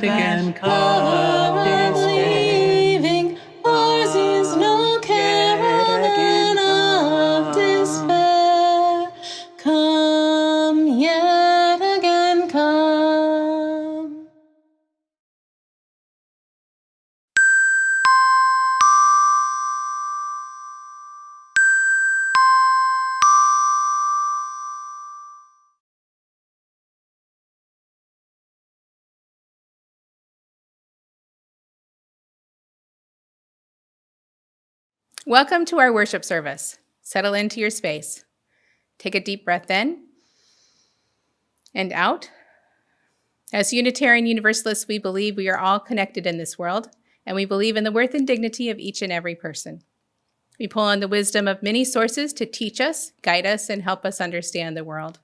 again come leaving, ours is no caravan of despair. Come yet again, come. Welcome to our worship service. Settle into your space. Take a deep breath in and out. As Unitarian Universalists, we believe we are all connected in this world, and we believe in the worth and dignity of each and every person. We pull on the wisdom of many sources to teach us, guide us, and help us understand the world.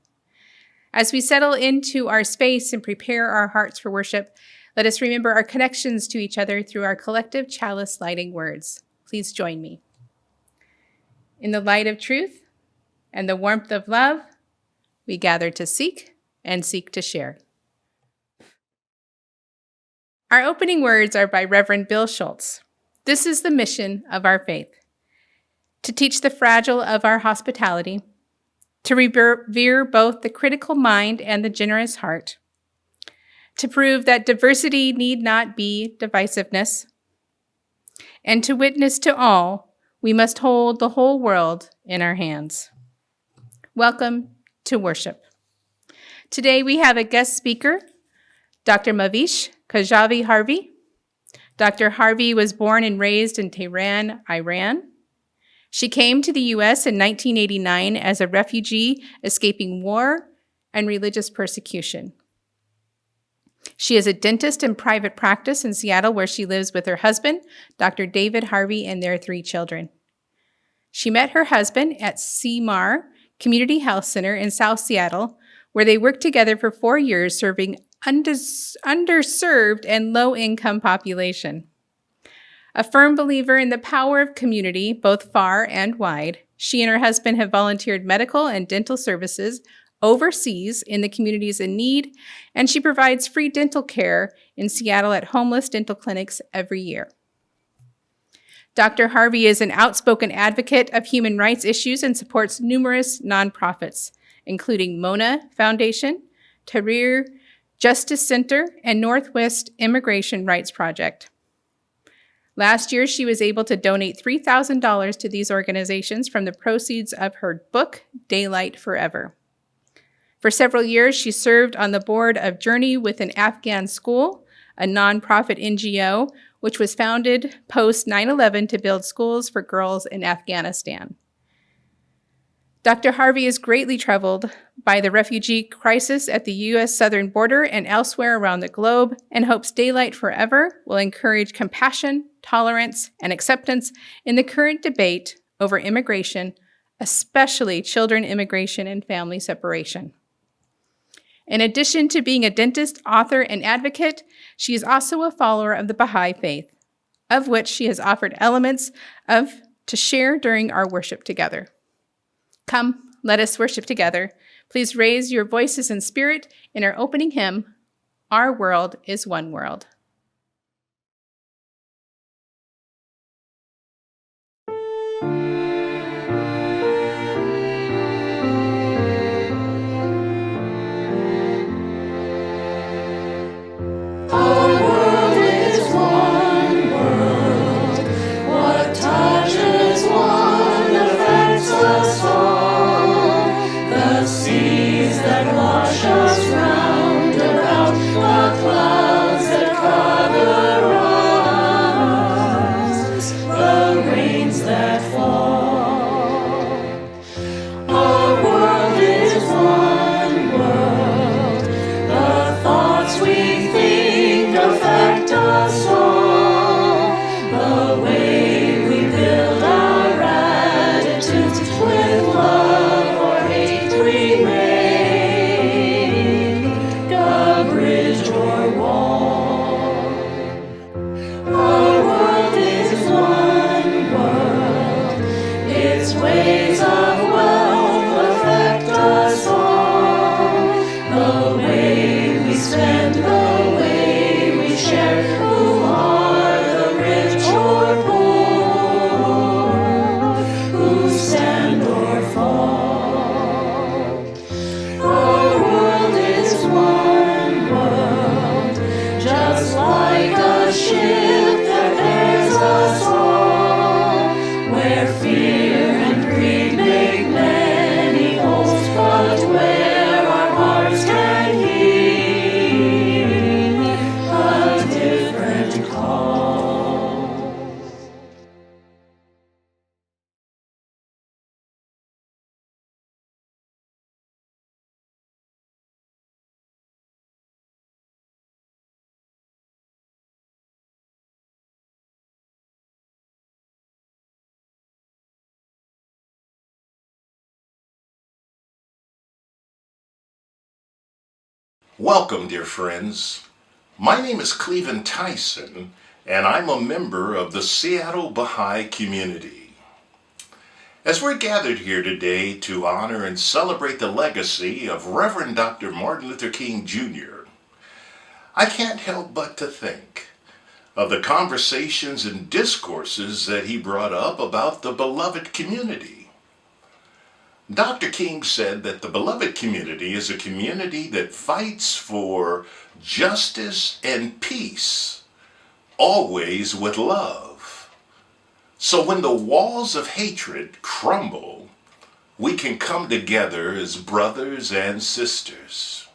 As we settle into our space and prepare our hearts for worship, let us remember our connections to each other through our collective chalice lighting words. Please join me. In the light of truth and the warmth of love, we gather to seek and seek to share. Our opening words are by Reverend Bill Schultz. This is the mission of our faith: to teach the fragile of our hospitality, to revere both the critical mind and the generous heart, to prove that diversity need not be divisiveness, and to witness to all, we must hold the whole world in our hands. Welcome to worship. Today we have a guest speaker, Dr. Mavish Kajavi Harvey. Dr. Harvey was born and raised in Tehran, Iran. She came to the U.S. in 1989 as a refugee escaping war and religious persecution. She is a dentist in private practice in Seattle, where she lives with her husband, Dr. David Harvey, and their 3 children. She met her husband at CMAR Community Health Center in South Seattle, where they worked together for 4 years serving underserved and low-income population. A firm believer in the power of community, both far and wide, she and her husband have volunteered medical and dental services overseas in the communities in need, and she provides free dental care in Seattle at homeless dental clinics every year. Dr. Harvey is an outspoken advocate of human rights issues and supports numerous nonprofits, including Mona Foundation, Tahrir Justice Center, and Northwest Immigration Rights Project. Last year, she was able to donate $3,000 to these organizations from the proceeds of her book, Daylight Forever. For several years, she served on the board of Journey with an Afghan School, a nonprofit NGO, which was founded post 9/11 to build schools for girls in Afghanistan. Dr. Harvey is greatly troubled by the refugee crisis at the U.S. southern border and elsewhere around the globe, and hopes Daylight Forever will encourage compassion, tolerance, and acceptance in the current debate over immigration, especially children immigration and family separation. In addition to being a dentist, author, and advocate, she is also a follower of the Baha'i faith, of which she has offered elements to share during our worship together. Come, let us worship together. Please raise your voices in spirit in our opening hymn, Our World is One World. Seas that wash us round about, the clouds that cover Welcome, dear friends. My name is Cleveland Tyson, and I'm a member of the Seattle Baha'i community. As we're gathered here today to honor and celebrate the legacy of Reverend Dr. Martin Luther King Jr., I can't help but to think of the conversations and discourses that he brought up about the beloved community. Dr. King said that the beloved community is a community that fights for justice and peace, always with love. So when the walls of hatred crumble, we can come together as brothers and sisters.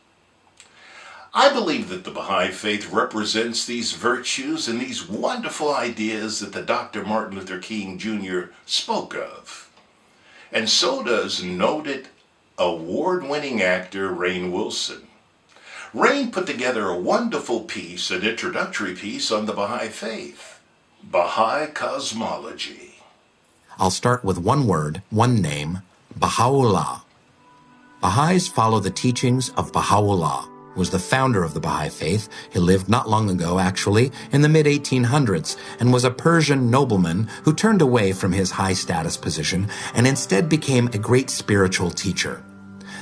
I believe that the Baha'i faith represents these virtues and these wonderful ideas that the Dr. Martin Luther King Jr. spoke of. And so does noted award-winning actor Rainn Wilson. Rainn put together a wonderful piece, an introductory piece on the Baha'i faith, Baha'i cosmology. I'll start with one word, one name, Baha'u'llah. Baha'is follow the teachings of Baha'u'llah, who was the founder of the Baha'i faith. He lived not long ago, actually, in the mid-1800s, and was a Persian nobleman who turned away from his high-status position and instead became a great spiritual teacher.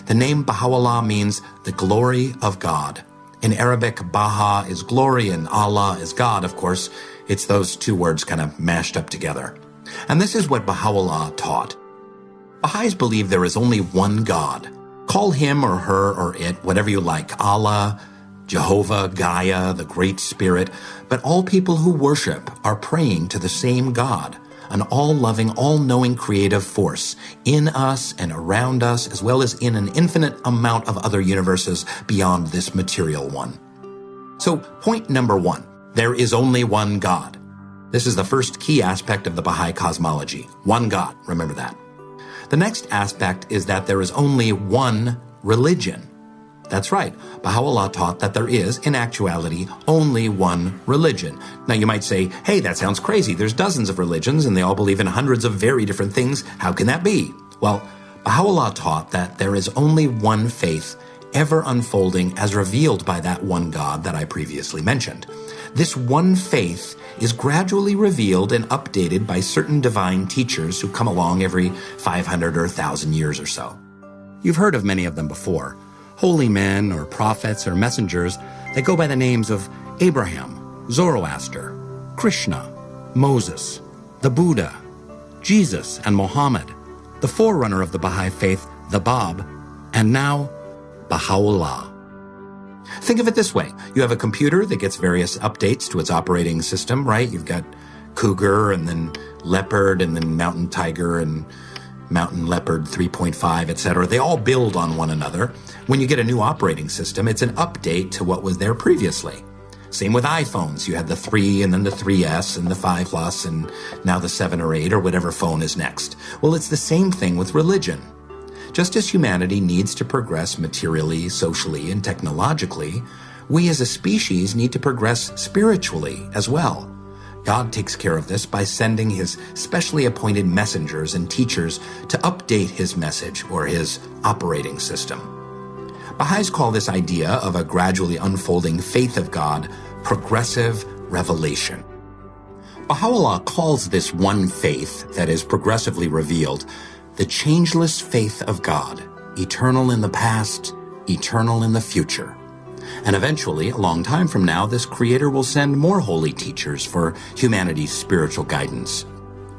The name Baha'u'llah means the glory of God. In Arabic, Baha is glory and Allah is God, of course. It's those two words kind of mashed up together. And this is what Baha'u'llah taught. Baha'is believe there is only one God. Call him or her or it, whatever you like, Allah, Jehovah, Gaia, the Great Spirit, but all people who worship are praying to the same God, an all-loving, all-knowing creative force in us and around us, as well as in an infinite amount of other universes beyond this material one. So, point number one, there is only one God. This is the first key aspect of the Baha'i cosmology. One God, remember that. The next aspect is that there is only one religion. That's right. Baha'u'llah taught that there is, in actuality, only one religion. Now you might say, hey, that sounds crazy. There's dozens of religions and they all believe in hundreds of very different things. How can that be? Well, Baha'u'llah taught that there is only one faith ever unfolding as revealed by that one God that I previously mentioned. This one faith is gradually revealed and updated by certain divine teachers who come along every 500 or 1,000 years or so. You've heard of many of them before. Holy men or prophets or messengers that go by the names of Abraham, Zoroaster, Krishna, Moses, the Buddha, Jesus and Muhammad, the forerunner of the Baha'i faith, the Bab, and now Baha'u'llah. Think of it this way. You have a computer that gets various updates to its operating system, right? You've got Cougar and then Leopard and then Mountain Tiger and Mountain Leopard 3.5, etc. They all build on one another. When you get a new operating system, it's an update to what was there previously. Same with iPhones. You had the 3 and then the 3S and the 5 Plus and now the 7 or 8 or whatever phone is next. Well, it's the same thing with religion. Just as humanity needs to progress materially, socially, and technologically, we as a species need to progress spiritually as well. God takes care of this by sending his specially appointed messengers and teachers to update his message or his operating system. Baha'is call this idea of a gradually unfolding faith of God progressive revelation. Baha'u'llah calls this one faith that is progressively revealed the changeless faith of God, eternal in the past, eternal in the future. And eventually, a long time from now, this Creator will send more holy teachers for humanity's spiritual guidance.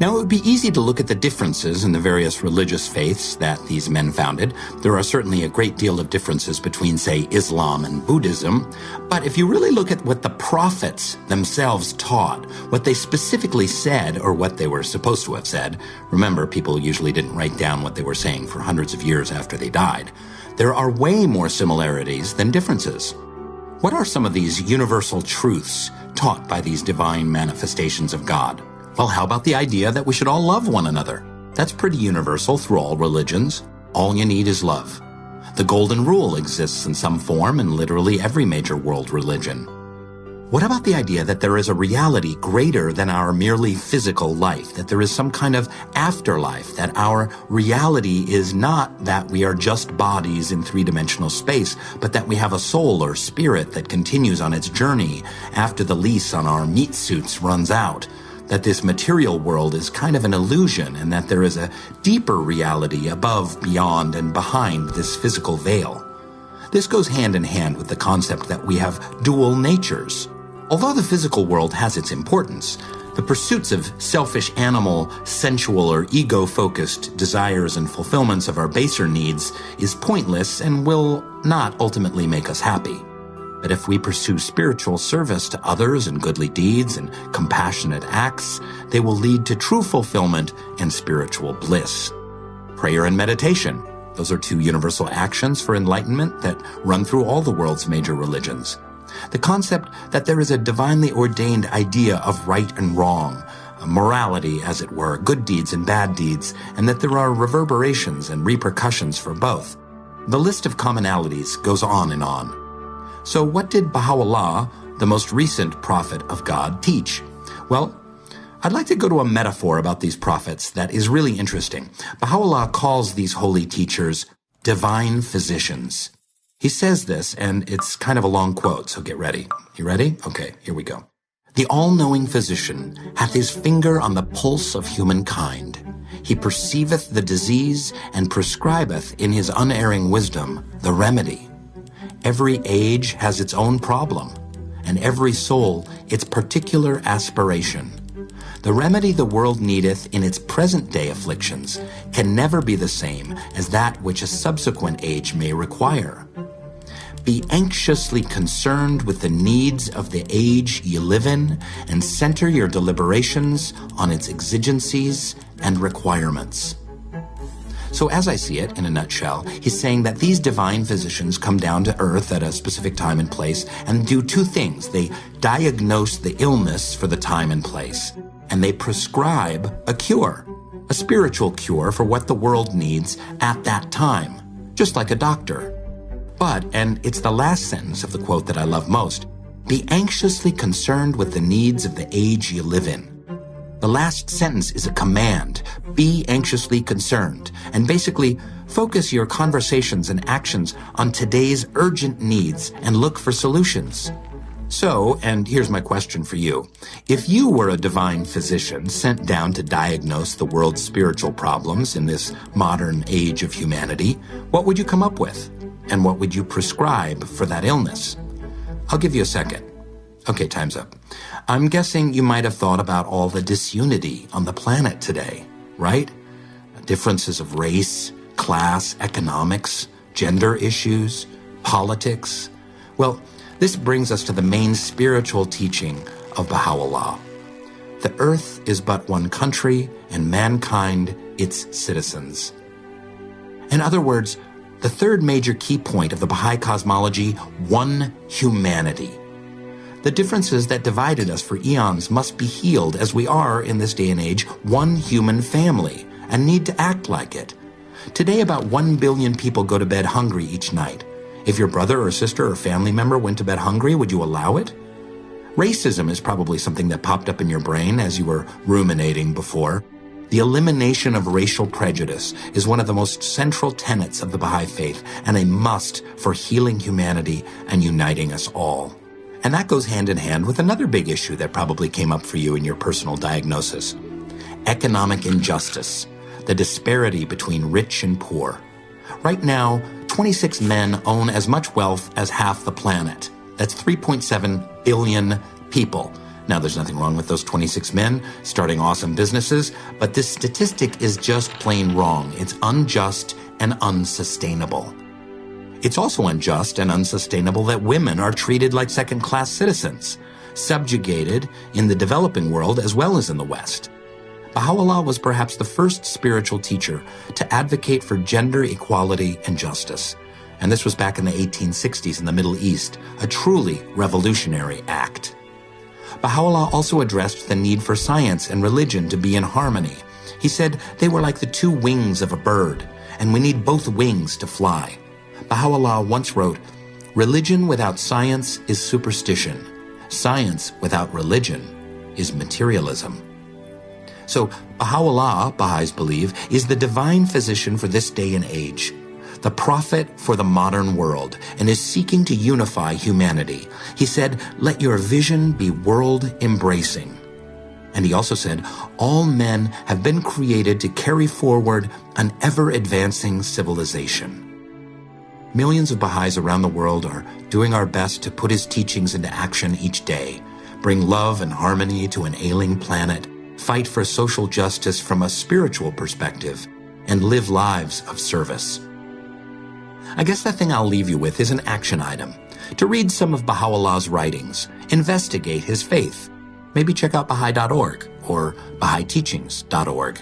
Now, it would be easy to look at the differences in the various religious faiths that these men founded. There are certainly a great deal of differences between, say, Islam and Buddhism. But if you really look at what the prophets themselves taught, what they specifically said, or what they were supposed to have said, remember, people usually didn't write down what they were saying for hundreds of years after they died, there are way more similarities than differences. What are some of these universal truths taught by these divine manifestations of God? Well, how about the idea that we should all love one another? That's pretty universal through all religions. All you need is love. The Golden Rule exists in some form in literally every major world religion. What about the idea that there is a reality greater than our merely physical life, that there is some kind of afterlife, that our reality is not that we are just bodies in three-dimensional space, but that we have a soul or spirit that continues on its journey after the lease on our meat suits runs out, that this material world is kind of an illusion and that there is a deeper reality above, beyond, and behind this physical veil? This goes hand in hand with the concept that we have dual natures. Although the physical world has its importance, the pursuits of selfish animal, sensual, or ego-focused desires and fulfillments of our baser needs is pointless and will not ultimately make us happy. But if we pursue spiritual service to others and goodly deeds and compassionate acts, they will lead to true fulfillment and spiritual bliss. Prayer and meditation, those are two universal actions for enlightenment that run through all the world's major religions. The concept that there is a divinely ordained idea of right and wrong, morality, as it were, good deeds and bad deeds, and that there are reverberations and repercussions for both. The list of commonalities goes on and on. So what did Baha'u'llah, the most recent prophet of God, teach? Well, I'd like to go to a metaphor about these prophets that is really interesting. Baha'u'llah calls these holy teachers divine physicians. He says this, and it's kind of a long quote, so get ready. You ready? Okay, here we go. The all-knowing physician hath his finger on the pulse of humankind. He perceiveth the disease and prescribeth in his unerring wisdom the remedy. Every age has its own problem, and every soul its particular aspiration. The remedy the world needeth in its present-day afflictions can never be the same as that which a subsequent age may require. Be anxiously concerned with the needs of the age ye live in, and center your deliberations on its exigencies and requirements. So as I see it, in a nutshell, he's saying that these divine physicians come down to earth at a specific time and place and do two things. They diagnose the illness for the time and place, and they prescribe a cure, a spiritual cure for what the world needs at that time, just like a doctor. But, and it's the last sentence of the quote that I love most, be anxiously concerned with the needs of the age you live in. The last sentence is a command. Be anxiously concerned. And basically, focus your conversations and actions on today's urgent needs and look for solutions. So, and here's my question for you. If you were a divine physician sent down to diagnose the world's spiritual problems in this modern age of humanity, what would you come up with? And what would you prescribe for that illness? I'll give you a second. Okay, time's up. I'm guessing you might have thought about all the disunity on the planet today, right? Differences of race, class, economics, gender issues, politics. Well, this brings us to the main spiritual teaching of Baha'u'llah. The earth is but one country, and mankind its citizens. In other words, the third major key point of the Baha'i cosmology, one humanity. The differences that divided us for eons must be healed, as we are, in this day and age, one human family, and need to act like it. Today, about 1 billion people go to bed hungry each night. If your brother or sister or family member went to bed hungry, would you allow it? Racism is probably something that popped up in your brain as you were ruminating before. The elimination of racial prejudice is one of the most central tenets of the Baha'i faith and a must for healing humanity and uniting us all. And that goes hand in hand with another big issue that probably came up for you in your personal diagnosis. Economic injustice, the disparity between rich and poor. Right now, 26 men own as much wealth as half the planet. That's 3.7 billion people. Now, there's nothing wrong with those 26 men starting awesome businesses, but this statistic is just plain wrong. It's unjust and unsustainable. It's also unjust and unsustainable that women are treated like second-class citizens, subjugated in the developing world as well as in the West. Baha'u'llah was perhaps the first spiritual teacher to advocate for gender equality and justice. And this was back in the 1860s in the Middle East, a truly revolutionary act. Baha'u'llah also addressed the need for science and religion to be in harmony. He said they were like the two wings of a bird, and we need both wings to fly. Baha'u'llah once wrote, "Religion without science is superstition. Science without religion is materialism. So Baha'u'llah, Baha'is believe, is the divine physician for this day and age, the prophet for the modern world, and is seeking to unify humanity. He said, "Let your vision be world-embracing." And he also said, all men have been created to carry forward an ever-advancing civilization. Millions of Baha'is around the world are doing our best to put his teachings into action each day, bring love and harmony to an ailing planet, fight for social justice from a spiritual perspective, and live lives of service. I guess the thing I'll leave you with is an action item. To read some of Baha'u'llah's writings, investigate his faith. Maybe check out Baha'i.org or Baha'iTeachings.org.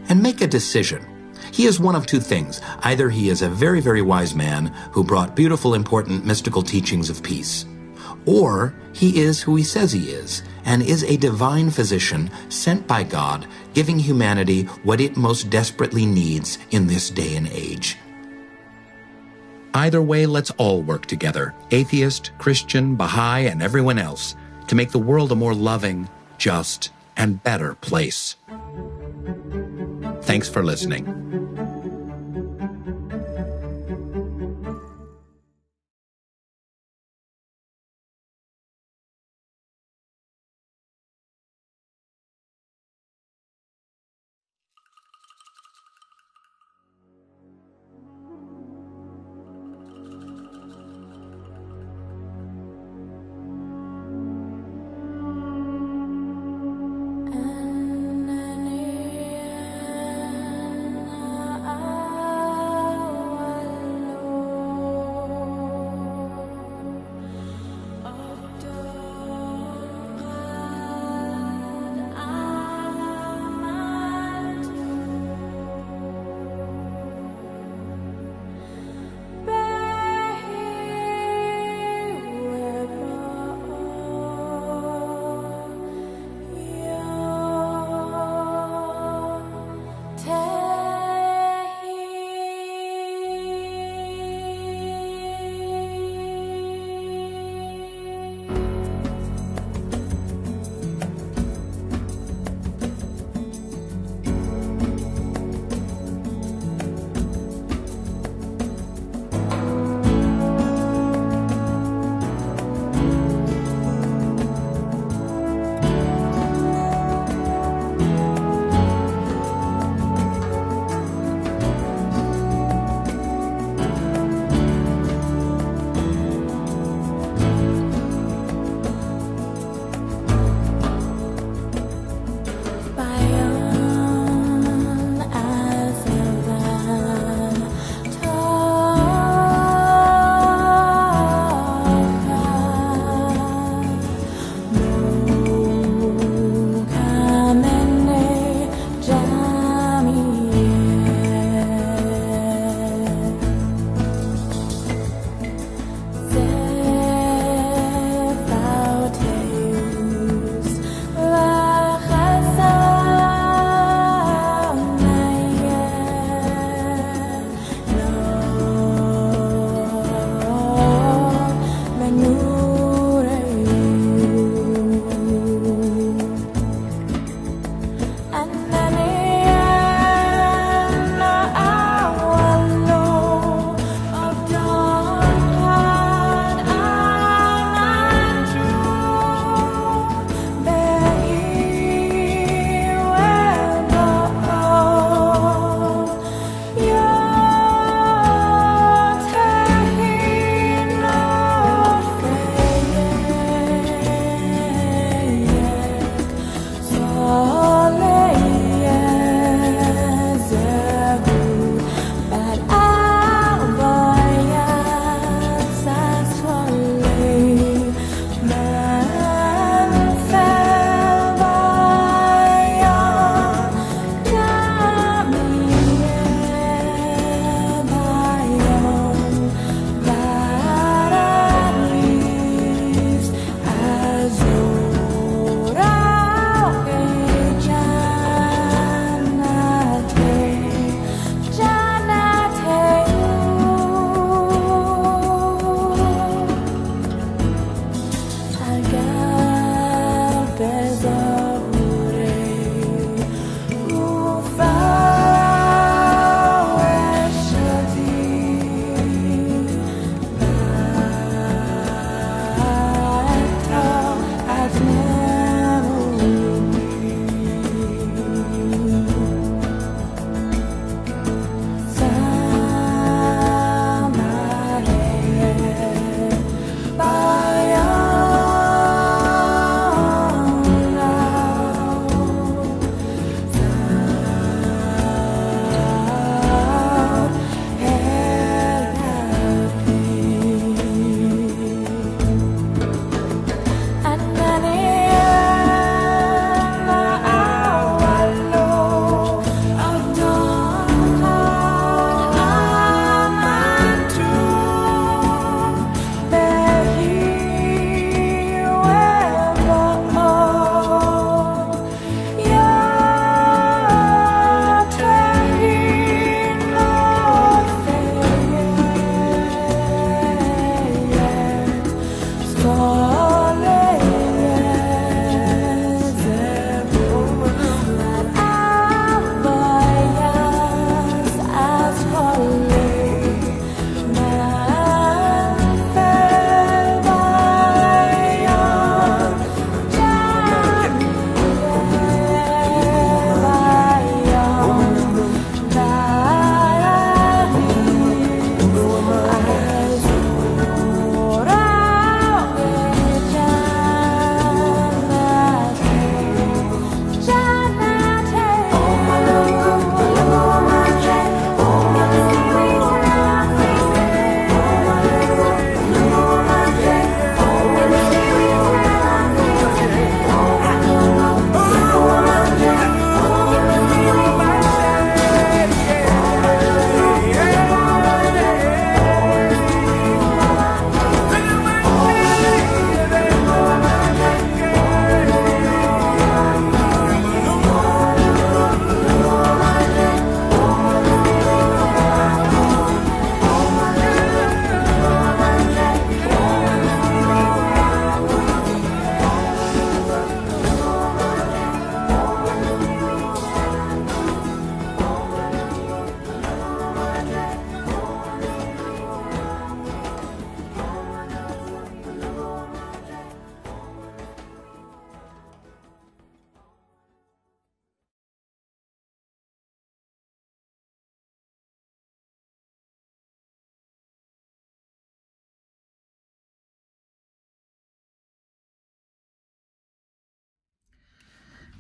And make a decision. He is one of two things. Either he is a very, very wise man who brought beautiful, important, mystical teachings of peace, or he is who he says he is, and is a divine physician sent by God, giving humanity what it most desperately needs in this day and age. Either way, let's all work together, atheist, Christian, Baha'i, and everyone else, to make the world a more loving, just, and better place. Thanks for listening.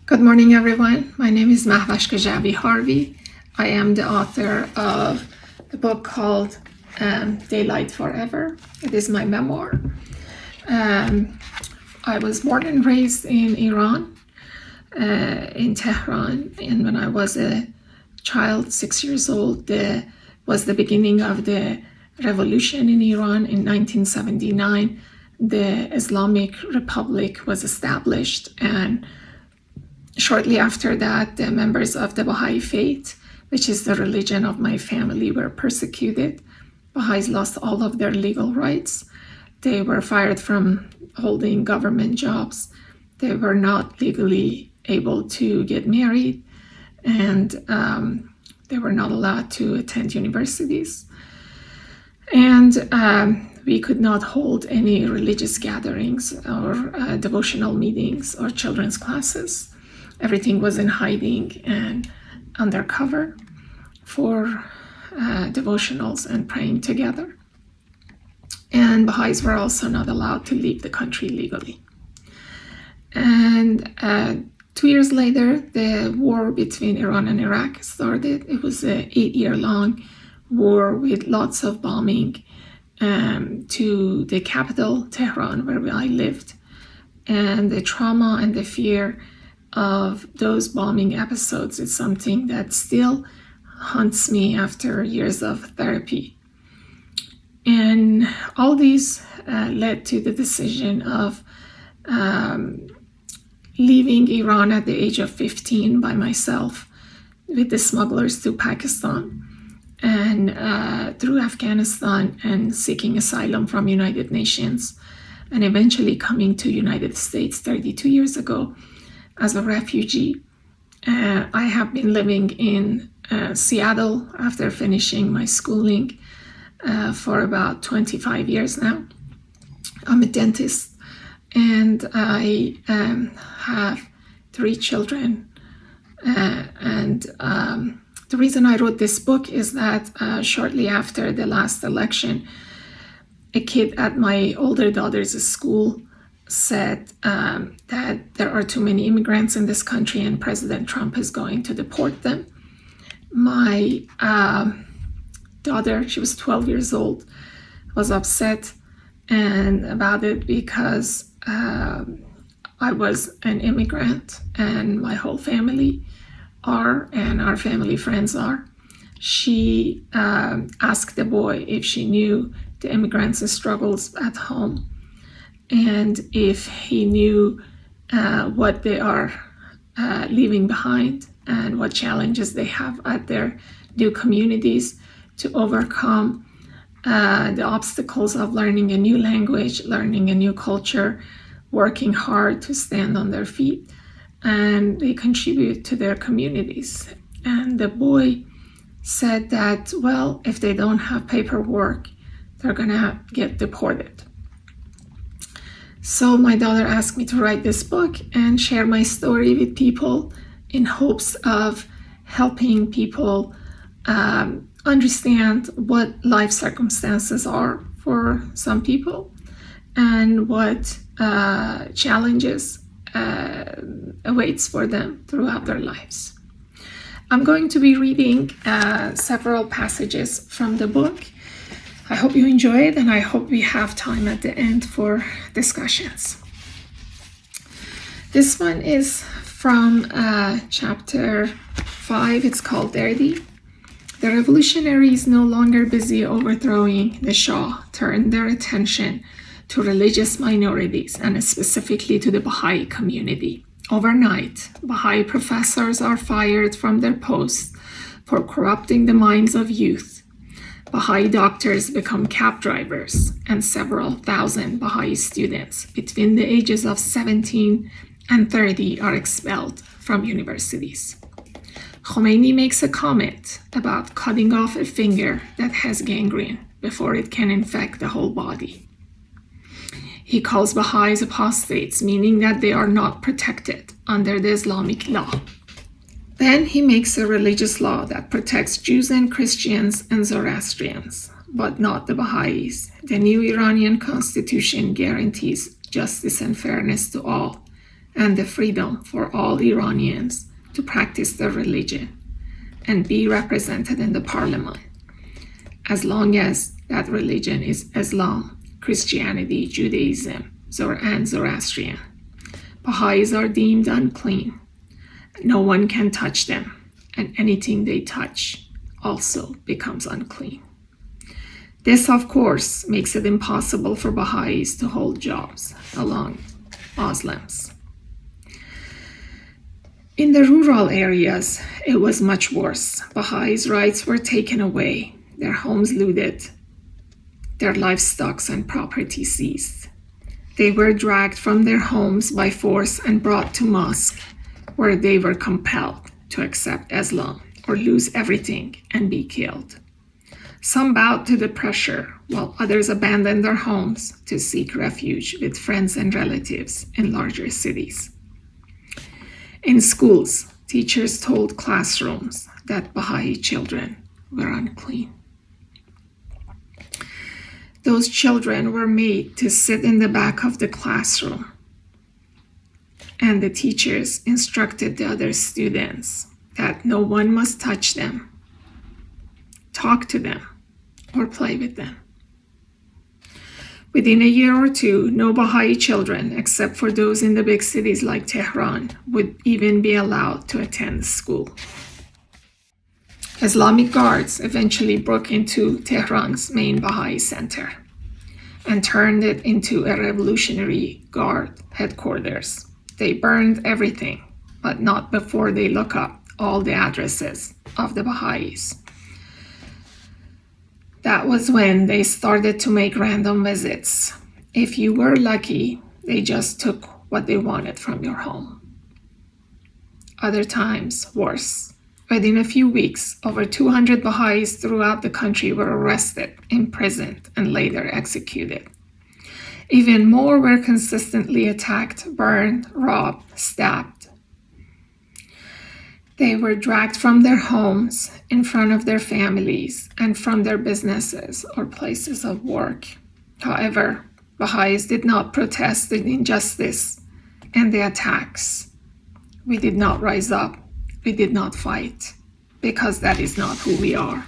Good morning, everyone. My name is Mahvash Kajabi Harvey. I am the author of the book called Daylight Forever. It is my memoir. I was born and raised in Iran, in Tehran, and when I was a child, 6 years old, was the beginning of the revolution in Iran. In 1979, the Islamic Republic was established, and shortly after that, the members of the Baha'i faith, which is the religion of my family, were persecuted. Baha'is lost all of their legal rights. They were fired from holding government jobs. They were not legally able to get married, and they were not allowed to attend universities. And we could not hold any religious gatherings or devotional meetings or children's classes. Everything was in hiding and undercover for devotionals and praying together. And Baha'is were also not allowed to leave the country legally. And 2 years later, the war between Iran and Iraq started. It was an 8-year-long war with lots of bombing to the capital, Tehran, where I lived. And the trauma and the fear of those bombing episodes is something that still haunts me after years of therapy. And all these led to the decision of leaving Iran at the age of 15 by myself with the smugglers to Pakistan and through Afghanistan, and seeking asylum from United Nations, and eventually coming to United States 32 years ago as a refugee. I have been living in Seattle after finishing my schooling for about 25 years now. I'm a dentist, and I have 3 children. And the reason I wrote this book is that shortly after the last election, a kid at my older daughter's school said that there are too many immigrants in this country and President Trump is going to deport them. My daughter, she was 12 years old, was upset and about it because I was an immigrant and my whole family are, and our family friends are. She asked the boy if she knew the immigrants' struggles at home, and if he knew what they are leaving behind and what challenges they have at their new communities to overcome the obstacles of learning a new language, learning a new culture, working hard to stand on their feet, and they contribute to their communities. And the boy said that, well, if they don't have paperwork, they're gonna get deported. So my daughter asked me to write this book and share my story with people in hopes of helping people understand what life circumstances are for some people and what challenges awaits for them throughout their lives. I'm going to be reading several passages from the book. I hope you enjoy it, and I hope we have time at the end for discussions. This one is from chapter 5. It's called Derdi. The revolutionaries, no longer busy overthrowing the Shah, turned their attention to religious minorities and specifically to the Baha'i community. Overnight, Baha'i professors are fired from their posts for corrupting the minds of youth. Baha'i doctors become cab drivers, and several thousand Baha'i students between the ages of 17 and 30 are expelled from universities. Khomeini makes a comment about cutting off a finger that has gangrene before it can infect the whole body. He calls Baha'is apostates, meaning that they are not protected under the Islamic law. Then he makes a religious law that protects Jews and Christians and Zoroastrians, but not the Baha'is. The new Iranian constitution guarantees justice and fairness to all, and the freedom for all Iranians to practice their religion and be represented in the parliament, as long as that religion is Islam, Christianity, Judaism, and Zoroastrian. Baha'is are deemed unclean. No one can touch them, and anything they touch also becomes unclean. This, of course, makes it impossible for Baha'is to hold jobs along Muslims. In the rural areas, it was much worse. Baha'is' rights were taken away, their homes looted, their livestock and property seized. They were dragged from their homes by force and brought to mosque, where they were compelled to accept Islam or lose everything and be killed. Some bowed to the pressure, while others abandoned their homes to seek refuge with friends and relatives in larger cities. In schools, teachers told classrooms that Baha'i children were unclean. Those children were made to sit in the back of the classroom, and the teachers instructed the other students that no one must touch them, talk to them, or play with them. Within a year or two, no Baha'i children, except for those in the big cities like Tehran, would even be allowed to attend school. Islamic guards eventually broke into Tehran's main Baha'i center and turned it into a Revolutionary Guard headquarters. They burned everything, but not before they look up all the addresses of the Baha'is. That was when they started to make random visits. If you were lucky, they just took what they wanted from your home. Other times, worse. Within a few weeks, over 200 Baha'is throughout the country were arrested, imprisoned, and later executed. Even more were consistently attacked, burned, robbed, stabbed. They were dragged from their homes, in front of their families, and from their businesses or places of work. However, Baha'is did not protest the injustice and the attacks. We did not rise up. We did not fight, because that is not who we are.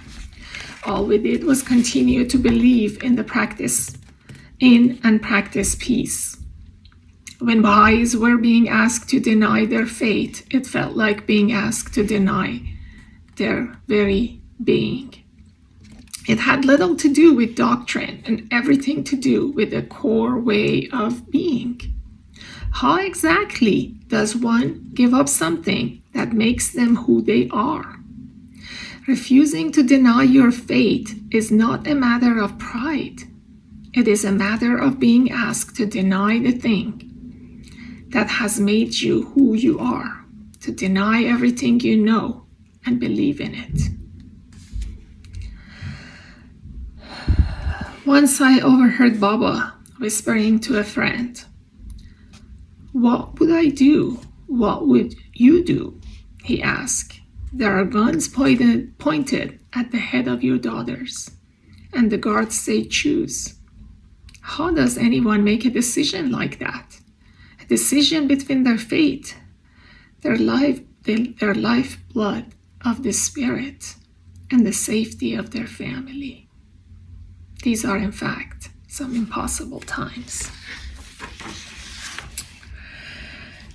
All we did was continue to believe in and practice peace. When Baha'is were being asked to deny their faith, it felt like being asked to deny their very being. It had little to do with doctrine and everything to do with a core way of being. How exactly does one give up something that makes them who they are? Refusing to deny your faith is not a matter of pride. It is a matter of being asked to deny the thing that has made you who you are, to deny everything you know and believe in it. Once I overheard Baba whispering to a friend, "What would I do? What would you do?" He asked. "There are guns pointed at the head of your daughters, and the guards say choose." How does anyone make a decision like that? A decision between their fate, their lifeblood of the spirit, and the safety of their family. These are, in fact, some impossible times.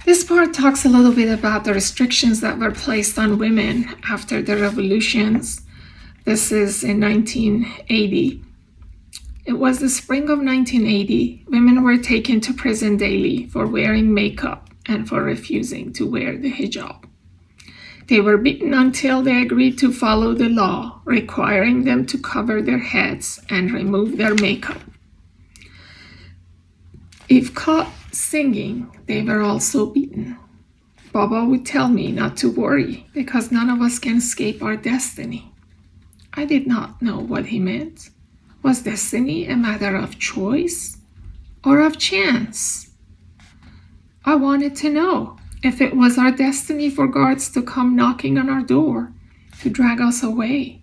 This part talks a little bit about the restrictions that were placed on women after the revolutions. This is in 1980. It was the spring of 1980. Women were taken to prison daily for wearing makeup and for refusing to wear the hijab. They were beaten until they agreed to follow the law, requiring them to cover their heads and remove their makeup. If caught singing, they were also beaten. Baba would tell me not to worry because none of us can escape our destiny. I did not know what he meant. Was destiny a matter of choice or of chance? I wanted to know if it was our destiny for guards to come knocking on our door to drag us away.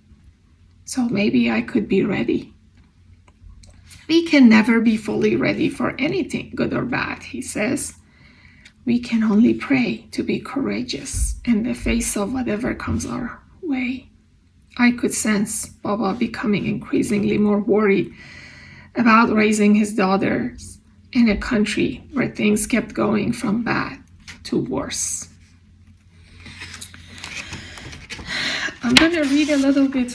So maybe I could be ready. We can never be fully ready for anything, good or bad, he says. We can only pray to be courageous in the face of whatever comes our way. I could sense Baba becoming increasingly more worried about raising his daughters in a country where things kept going from bad to worse. I'm going to read a little bit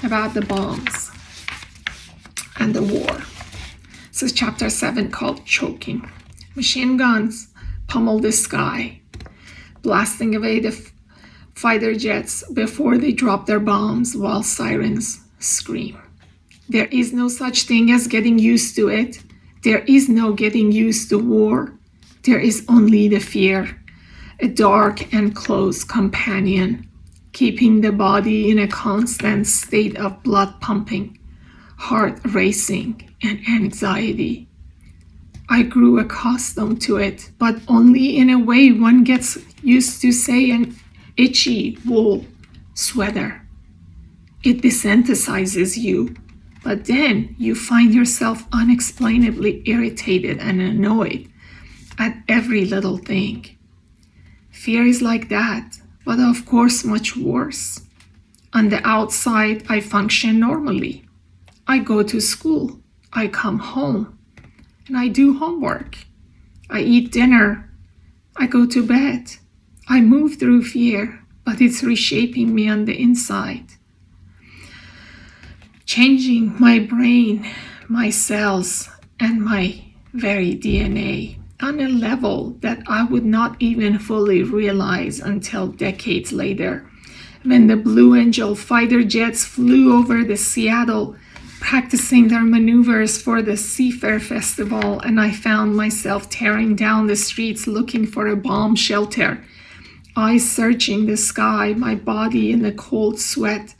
about the bombs and the war. This is chapter 7 called Choking. Machine guns pummel the sky, blasting away the fighter jets before they drop their bombs while sirens scream. There is no such thing as getting used to it. There is no getting used to war. There is only the fear, a dark and close companion, keeping the body in a constant state of blood pumping, heart racing, and anxiety. I grew accustomed to it, but only in a way one gets used to, say, an itchy wool sweater. It desensitizes you, but then you find yourself unexplainably irritated and annoyed at every little thing. Fear is like that, but of course much worse. On the outside, I function normally. I go to school, I come home, and I do homework. I eat dinner, I go to bed. I move through fear, but it's reshaping me on the inside, changing my brain, my cells, and my very DNA on a level that I would not even fully realize until decades later, when the Blue Angel fighter jets flew over the Seattle, practicing their maneuvers for the Seafair Festival, and I found myself tearing down the streets looking for a bomb shelter, eyes searching the sky, my body in the cold sweat.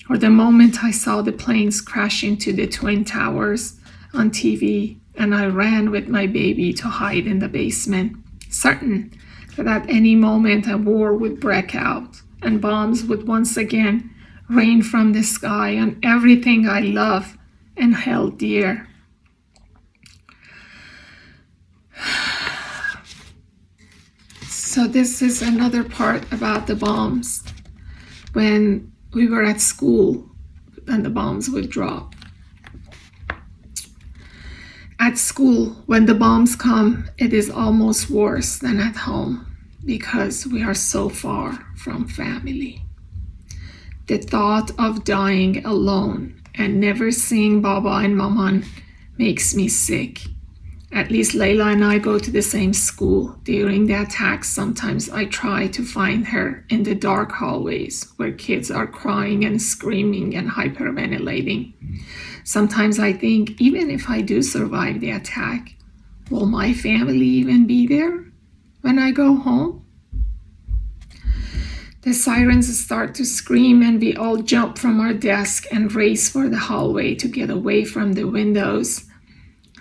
Or the moment I saw the planes crash into the Twin Towers on TV, and I ran with my baby to hide in the basement, certain that at any moment a war would break out and bombs would once again rain from the sky on everything I love and held dear. So this is another part about the bombs. When we were at school and the bombs would drop. At school, when the bombs come, it is almost worse than at home because we are so far from family. The thought of dying alone and never seeing Baba and Maman makes me sick. At least Layla and I go to the same school. During the attacks, sometimes I try to find her in the dark hallways where kids are crying and screaming and hyperventilating. Sometimes I think, even if I do survive the attack, will my family even be there when I go home? The sirens start to scream and we all jump from our desk and race for the hallway to get away from the windows.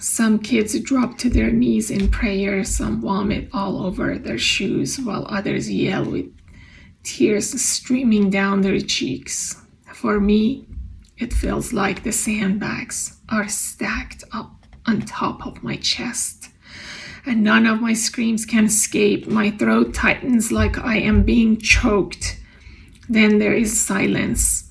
Some kids drop to their knees in prayer, some vomit all over their shoes, while others yell with tears streaming down their cheeks. For me, it feels like the sandbags are stacked up on top of my chest, and none of my screams can escape. My throat tightens like I am being choked. Then there is silence.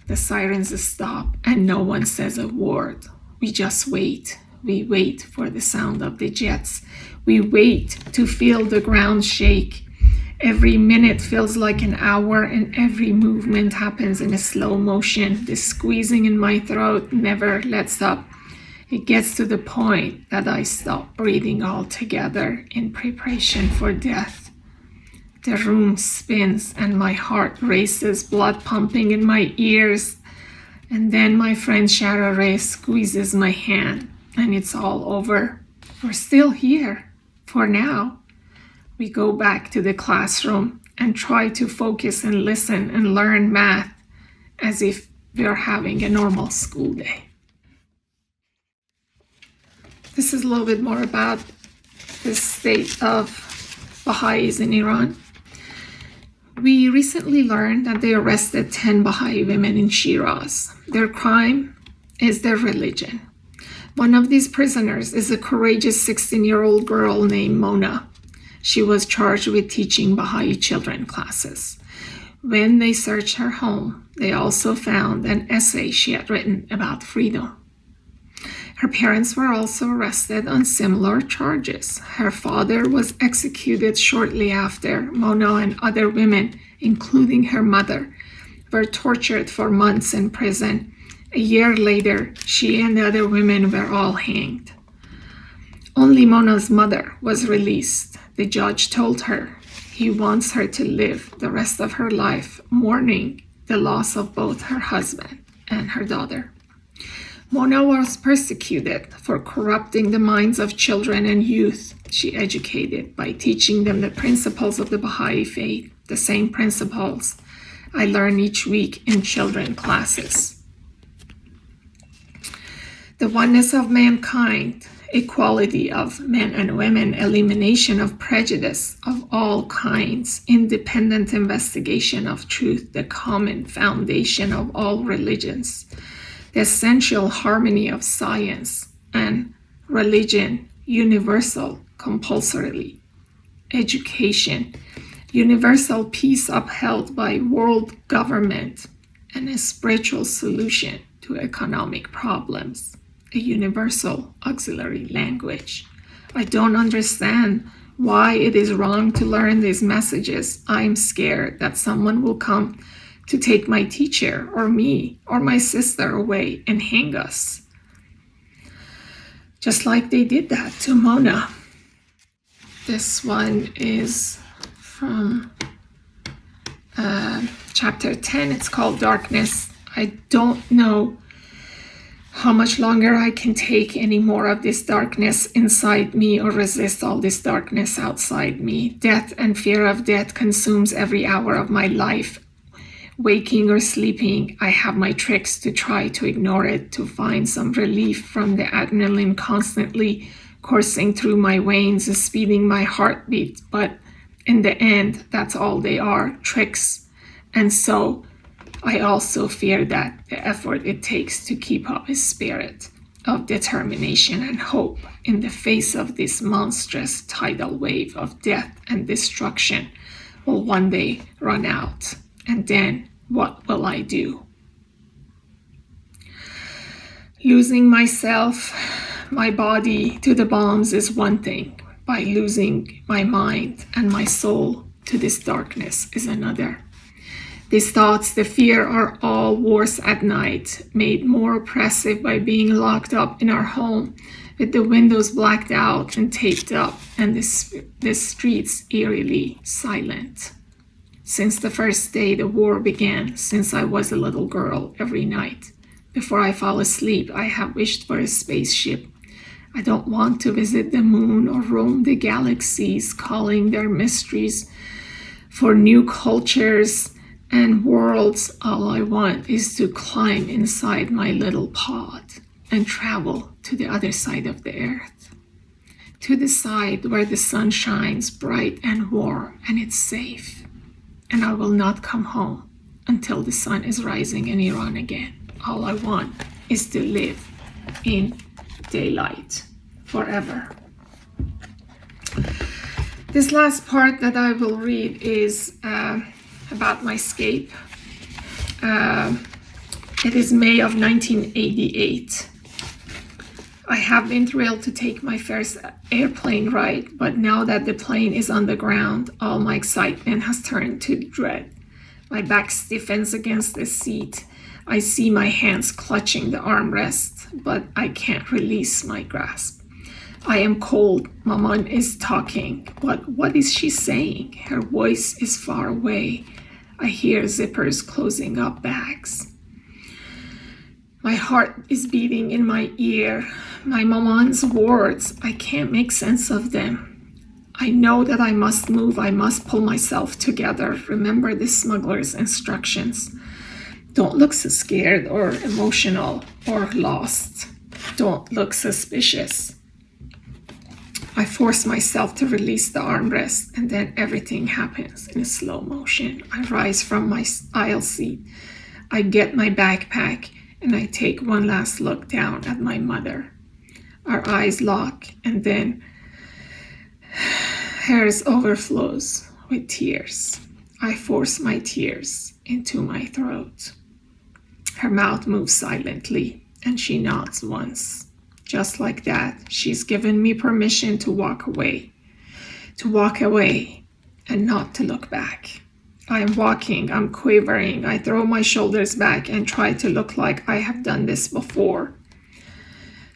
The sirens stop, and no one says a word. We just wait. We wait for the sound of the jets. We wait to feel the ground shake. Every minute feels like an hour, and every movement happens in a slow motion. The squeezing in my throat never lets up. It gets to the point that I stop breathing altogether in preparation for death. The room spins and my heart races, blood pumping in my ears. And then my friend Sharare squeezes my hand. And it's all over. We're still here for now. We go back to the classroom and try to focus and listen and learn math as if we're having a normal school day. This is a little bit more about the state of Baha'is in Iran. We recently learned that they arrested 10 Baha'i women in Shiraz. Their crime is their religion. One of these prisoners is a courageous 16-year-old girl named Mona. She was charged with teaching Baha'i children classes. When they searched her home, they also found an essay she had written about freedom. Her parents were also arrested on similar charges. Her father was executed shortly after. Mona and other women, including her mother, were tortured for months in prison. A year later, she and the other women were all hanged. Only Mona's mother was released. The judge told her he wants her to live the rest of her life mourning the loss of both her husband and her daughter. Mona was persecuted for corrupting the minds of children and youth she educated by teaching them the principles of the Baha'i faith, the same principles I learn each week in children classes. The oneness of mankind, equality of men and women, elimination of prejudice of all kinds, independent investigation of truth, the common foundation of all religions, the essential harmony of science and religion, universal, compulsorily, education, universal peace upheld by world government, and a spiritual solution to economic problems, a universal auxiliary language. I don't understand why it is wrong to learn these messages. I'm scared that someone will come to take my teacher or me or my sister away and hang us. Just like they did that to Mona. This one is from chapter 10. It's called Darkness. I don't know how much longer I can take any more of this darkness inside me or resist all this darkness outside me. Death and fear of death consumes every hour of my life. Waking or sleeping, I have my tricks to try to ignore it, to find some relief from the adrenaline constantly coursing through my veins, speeding my heartbeat. But in the end, that's all they are, tricks. And so I also fear that the effort it takes to keep up a spirit of determination and hope in the face of this monstrous tidal wave of death and destruction will one day run out. And then what will I do? Losing myself, my body to the bombs is one thing. By losing my mind and my soul to this darkness is another. These thoughts, the fear, are all worse at night, made more oppressive by being locked up in our home with the windows blacked out and taped up and the streets eerily silent. Since the first day the war began, since I was a little girl, every night, before I fall asleep, I have wished for a spaceship. I don't want to visit the moon or roam the galaxies, calling their mysteries for new cultures and worlds. All I want is to climb inside my little pod and travel to the other side of the earth, to the side where the sun shines bright and warm and it's safe. And I will not come home until the sun is rising in Iran again. All I want is to live in daylight forever. This last part that I will read is about my escape. It is May of 1988. I have been thrilled to take my first airplane ride, but now that the plane is on the ground, all my excitement has turned to dread. My back stiffens against the seat. I see my hands clutching the armrest, but I can't release my grasp. I am cold. Maman is talking, but what is she saying? Her voice is far away. I hear zippers closing up bags. My heart is beating in my ear. My maman's words, I can't make sense of them. I know that I must move. I must pull myself together. Remember the smuggler's instructions. Don't look so scared or emotional or lost. Don't look suspicious. I force myself to release the armrest, and then everything happens in a slow motion. I rise from my aisle seat. I get my backpack, and I take one last look down at my mother. Our eyes lock, and then hers overflows with tears. I force my tears into my throat. Her mouth moves silently, and she nods once. Just like that, she's given me permission to walk away and not to look back. I'm walking, I'm quivering, I throw my shoulders back and try to look like I have done this before.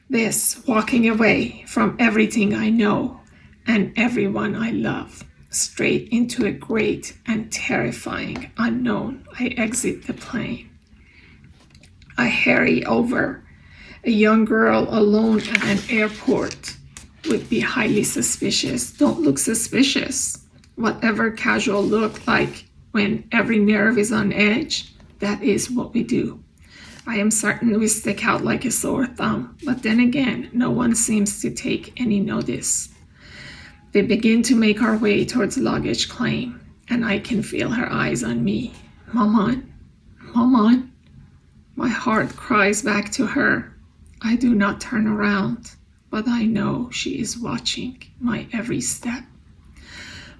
This, walking away from everything I know and everyone I love, straight into a great and terrifying unknown. I exit the plane. I hurry over. A young girl alone at an airport would be highly suspicious. Don't look suspicious. Whatever casual look like when every nerve is on edge, that is what we do. I am certain we stick out like a sore thumb, but then again, no one seems to take any notice. We begin to make our way towards luggage claim, and I can feel her eyes on me. Maman, Maman. My heart cries back to her. I do not turn around, but I know she is watching my every step.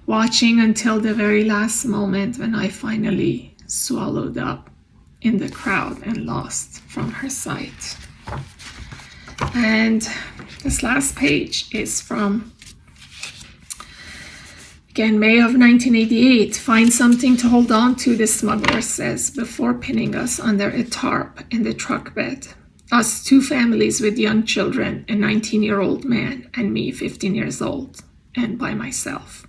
Watching until the very last moment when I finally swallowed up in the crowd and lost from her sight. And this last page is from, again, May of 1988. Find something to hold on to, the smuggler says, before pinning us under a tarp in the truck bed. Us two families with young children, a 19-year-old man and me, 15 years old, and by myself.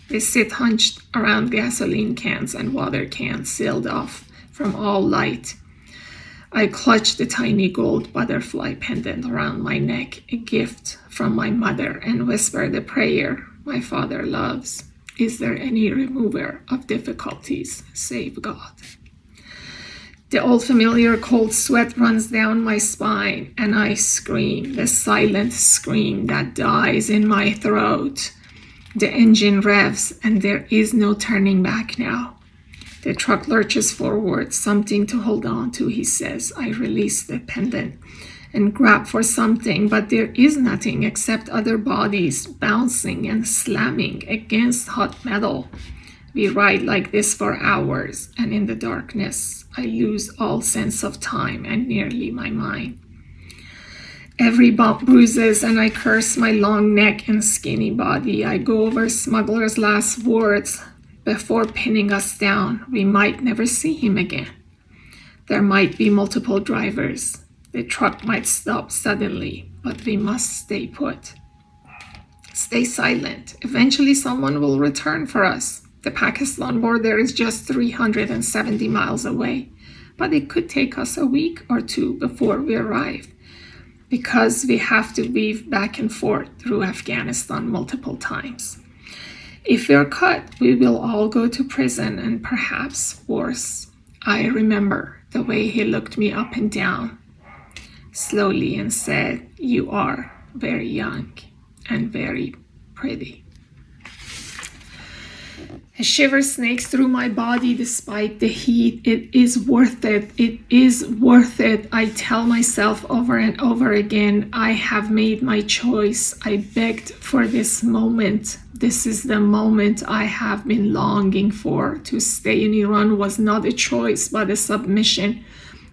We sit hunched around gasoline cans and water cans sealed off from all light. I clutch the tiny gold butterfly pendant around my neck, a gift from my mother, and whisper the prayer my father loves. Is there any remover of difficulties save God? The old familiar cold sweat runs down my spine, and I scream, the silent scream that dies in my throat. The engine revs, and there is no turning back now. The truck lurches forward, something to hold on to, he says. I release the pendant and grab for something, but there is nothing except other bodies bouncing and slamming against hot metal. We ride like this for hours, and in the darkness, I lose all sense of time and nearly my mind. Every bump bruises, and I curse my long neck and skinny body. I go over Smuggler's last words before pinning us down. We might never see him again. There might be multiple drivers. The truck might stop suddenly, but we must stay put. Stay silent. Eventually someone will return for us. The Pakistan border is just 370 miles away, but it could take us a week or two before we arrive, because we have to weave back and forth through Afghanistan multiple times. If we're caught, we will all go to prison, and perhaps worse. I remember the way he looked me up and down slowly and said, "You are very young and very pretty." A shiver snakes through my body despite the heat. It is worth it. It is worth it. I tell myself over and over again, I have made my choice. I begged for this moment. This is the moment I have been longing for. To stay in Iran was not a choice, but a submission.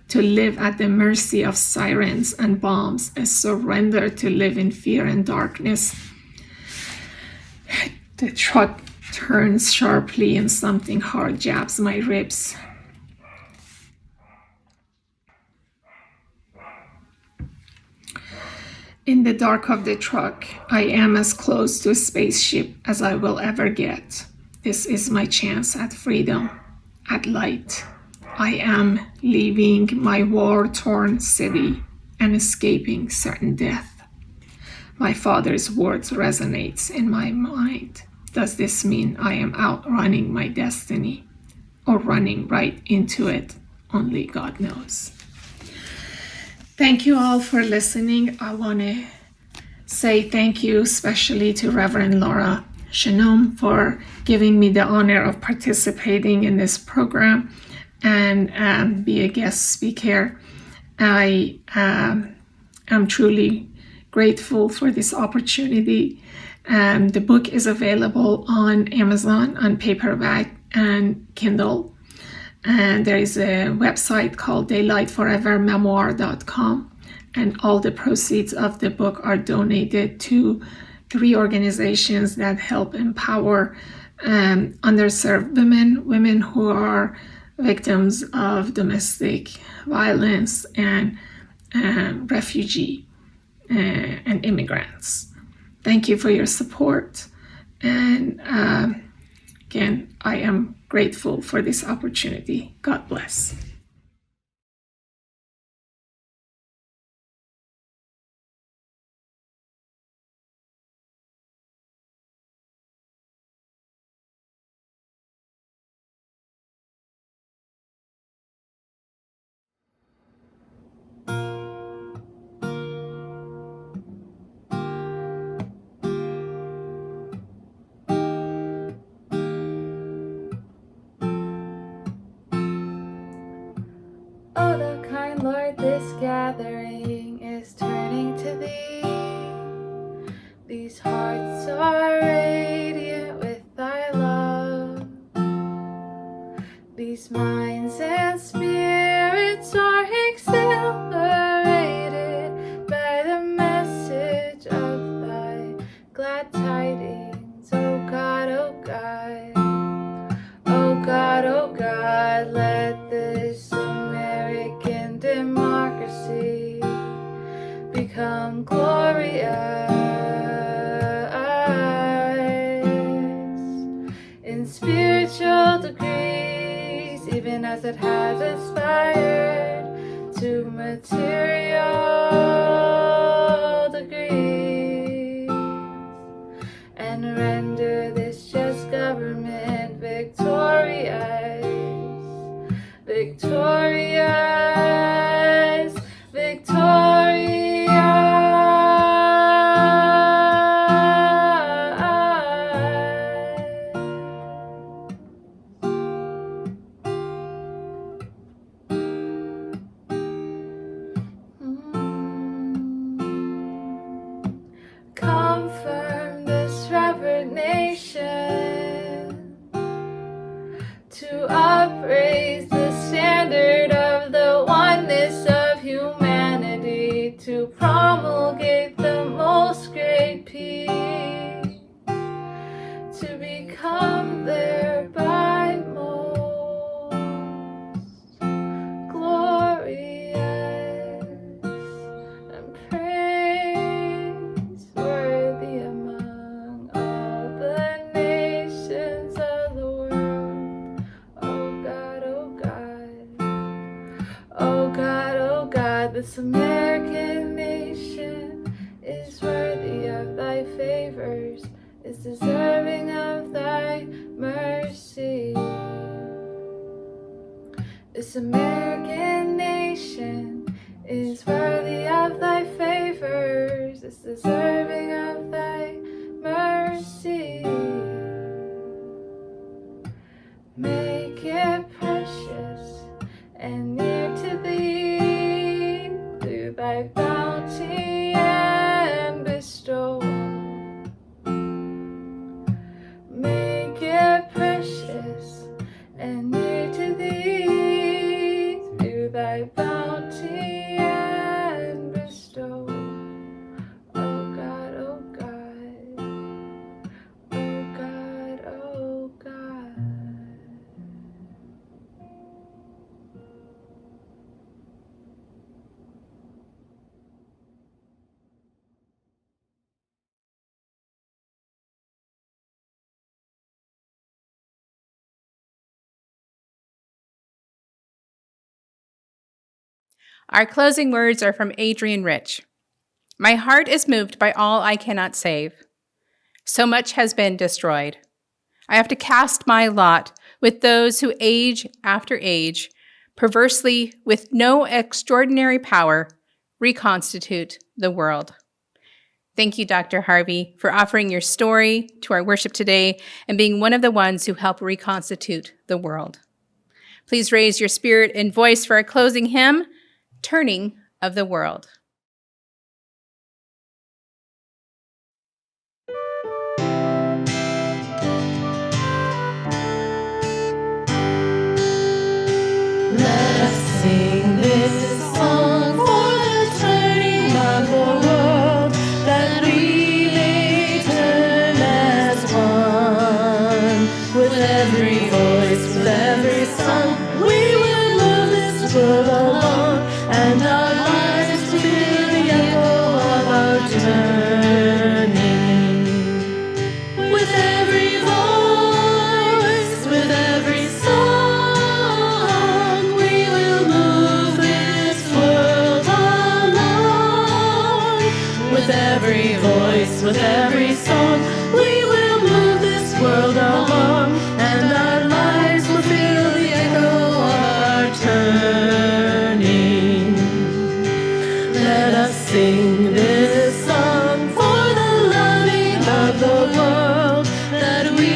To live at the mercy of sirens and bombs, a surrender to live in fear and darkness. The truck turns sharply and something hard jabs my ribs. In the dark of the truck, I am as close to a spaceship as I will ever get. This is my chance at freedom, at light. I am leaving my war-torn city and escaping certain death. My father's words resonates in my mind. Does this mean I am outrunning my destiny or running right into it? Only God knows. Thank you all for listening. I want to say thank you especially to Reverend Laura Shanum for giving me the honor of participating in this program and be a guest speaker. I am truly grateful for this opportunity. The book is available on Amazon on paperback and Kindle. And there is a website called daylightforevermemoir.com. And all the proceeds of the book are donated to 3 organizations that help empower underserved women who are victims of domestic violence and refugee and immigrants. Thank you for your support. And again, I am grateful for this opportunity. God bless. Oh, thou kind Lord, this gathering is turning to thee. These hearts are radiant with thy love. These minds and spirits are exhilarated by the message of thy glad tidings. Oh God, oh God. Oh God, oh God, let this American democracy become glorious in spiritual degrees, even as it has aspired to material degrees, and render this just government victorious, victorious, victorious. Confirm this reverent nation to upraise the standard of the oneness of humanity, to promulgate the most great peace, to become thereby most glorious and praiseworthy among all the nations of the world. Oh God, oh God. Oh God, oh God, this American nation is worthy of thy favors, is deserving of thy mercy. This American nation is worthy of thy favors, is deserving of thy mercy. Make it precious and near to thee through thy bounty and bestowal. Make it precious and near to thee through thy bounty and bestowal. Oh God, oh God. Oh God, oh God. Our closing words are from Adrian Rich. My heart is moved by all I cannot save. So much has been destroyed. I have to cast my lot with those who age after age, perversely, with no extraordinary power, reconstitute the world. Thank you, Dr. Harvey, for offering your story to our worship today and being one of the ones who help reconstitute the world. Please raise your spirit and voice for our closing hymn, Turning of the World. song, we will move this world along, and our lives will feel the echo of our turning. Let us sing this song for the loving of the world, that we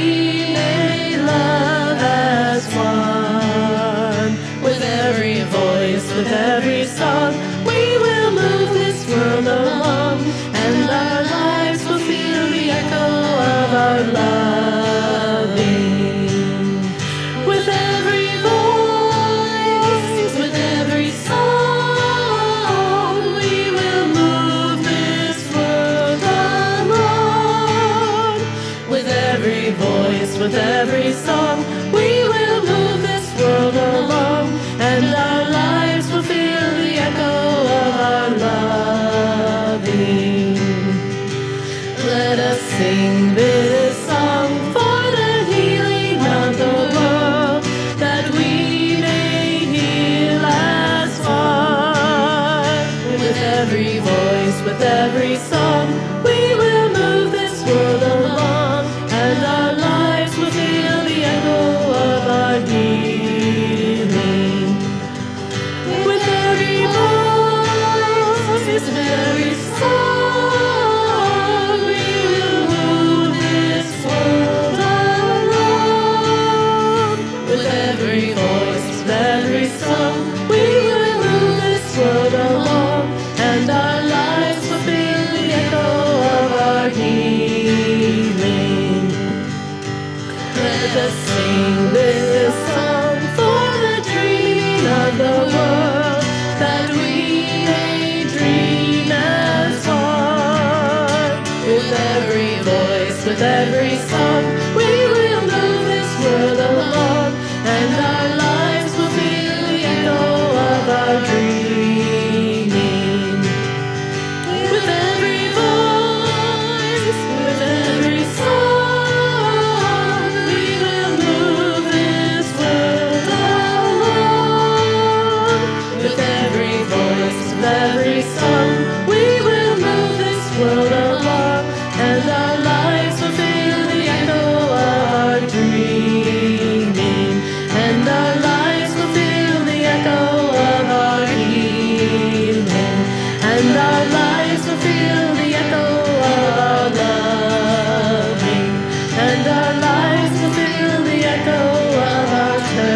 may love as one. With every voice, with every song, we will move this world along, and our lives will feel the echo of our loving. With every voice, with every song, we will move this world along. With every voice, with every song, we will move this world along, and our lives will feel the echo of our loving. Let us sing this song for the healing of the world, that we may heal as one. With every voice, with every song, we will move this world along, and our lives will feel the echo of our healing. With every voice, with every song, we will move this world along. With every voice, with every song, we will move this world along, and our lives will feel the echo of our healing. Let us sing this song for the dreaming of the world, that we may dream as one. With every voice, with every song, we will move this world along, and our lives will feel the echo of our dreaming. With every voice, with every song, we will move this world along. With every voice, with every song, we will move this world along, and our lives will feel the echo of our dreaming, and our lives will feel the echo of our healing, and our lives will feel the echo of our loving, and our lives will feel the echo of our turning.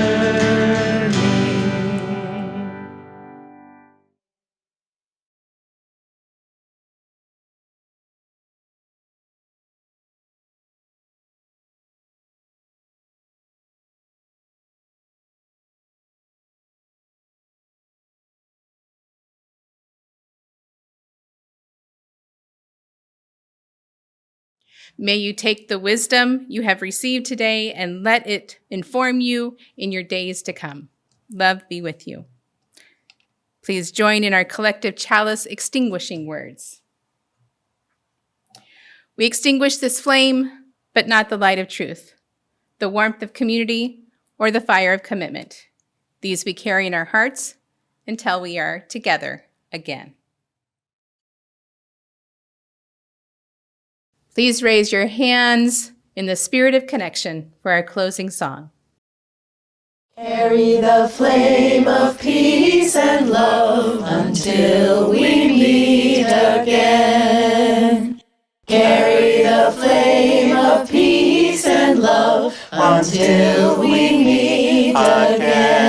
May you take the wisdom you have received today and let it inform you in your days to come. Love be with you. Please join in our collective chalice extinguishing words. We extinguish this flame, but not the light of truth, the warmth of community, or the fire of commitment. These we carry in our hearts until we are together again. Please raise your hands in the spirit of connection for our closing song. Carry the flame of peace and love until we meet again. Carry the flame of peace and love until we meet again.